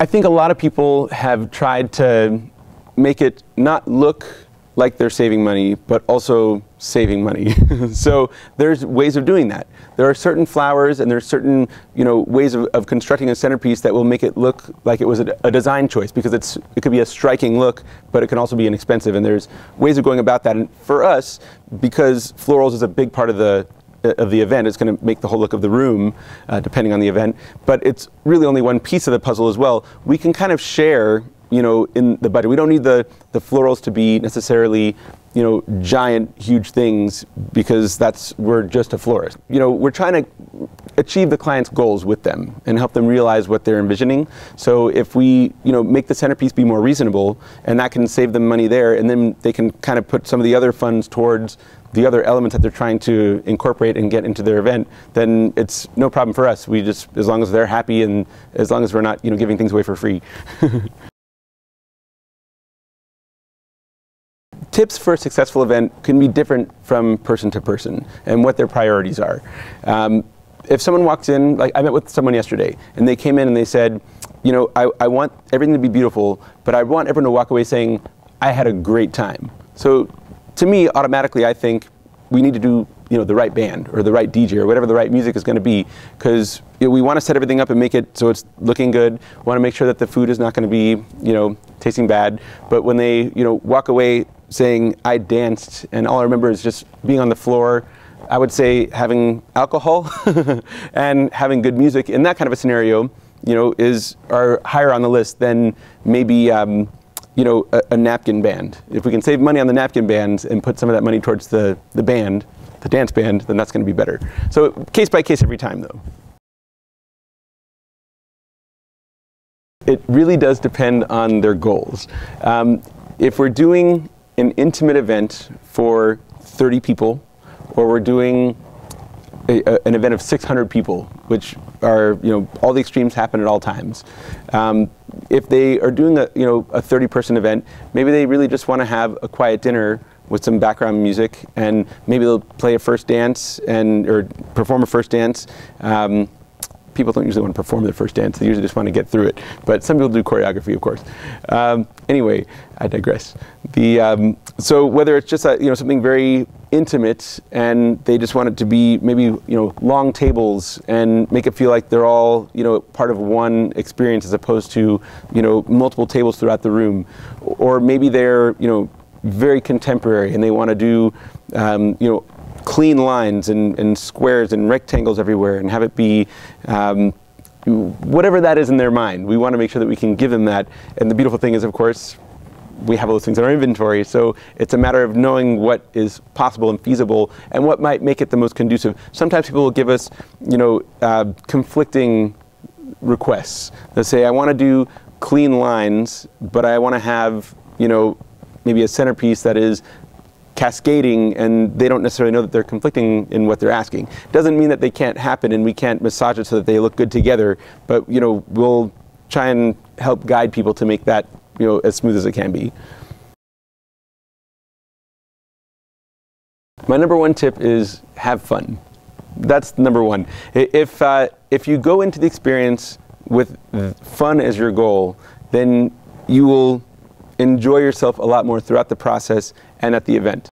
I think a lot of people have tried to make it not look like they're saving money, but also saving money. So there's ways of doing that. There are certain flowers and there's certain ways of constructing a centerpiece that will make it look like it was a design choice, because it could be a striking look, but it can also be inexpensive, and there's ways of going about that. And for us, because florals is a big part of the event, it's going to make the whole look of the room, depending on the event, but it's really only one piece of the puzzle as well. We can kind of share in the budget. We don't need the florals to be necessarily, giant, huge things, because we're just a florist. We're trying to achieve the client's goals with them and help them realize what they're envisioning. So if we, make the centerpiece be more reasonable, and that can save them money there, and then they can kind of put some of the other funds towards the other elements that they're trying to incorporate and get into their event, then it's no problem for us. We just, as long as they're happy and as long as we're not, giving things away for free. Tips for a successful event can be different from person to person and what their priorities are. If someone walks in, like I met with someone yesterday, and they came in and they said, I want everything to be beautiful, but I want everyone to walk away saying, I had a great time. So to me, automatically, I think we need to do the right band or the right DJ or whatever the right music is going to be, because we want to set everything up and make it so it's looking good. We want to make sure that the food is not going to be tasting bad. But when they walk away saying, I danced and all I remember is just being on the floor, I would say having alcohol and having good music in that kind of a scenario are higher on the list than maybe a napkin band. If we can save money on the napkin bands and put some of that money towards the band, the dance band, then that's going to be better. So case by case every time, though. It really does depend on their goals. If we're doing an intimate event for 30 people, or we're doing an event of 600 people, which are, all the extremes happen at all times. If they are doing a 30-person event, maybe they really just want to have a quiet dinner with some background music, and maybe they'll play a first dance or perform a first dance. People don't usually want to perform their first dance. They usually just want to get through it. But some people do choreography, of course. Anyway, I digress. So whether it's just something very intimate, and they just want it to be maybe long tables and make it feel like they're all part of one experience, as opposed to multiple tables throughout the room, or maybe they're very contemporary and they want to do clean lines and squares and rectangles everywhere, and have it be whatever that is in their mind. We want to make sure that we can give them that. And the beautiful thing is, of course, we have all those things in our inventory, so it's a matter of knowing what is possible and feasible and what might make it the most conducive. Sometimes people will give us conflicting requests. They'll say, I want to do clean lines, but I want to have maybe a centerpiece that is cascading, and they don't necessarily know that they're conflicting in what they're asking. Doesn't mean that they can't happen and we can't massage it so that they look good together, but we'll try and help guide people to make that as smooth as it can be. My number one tip is have fun. That's number one. If you go into the experience with fun as your goal, then you will enjoy yourself a lot more throughout the process and at the event.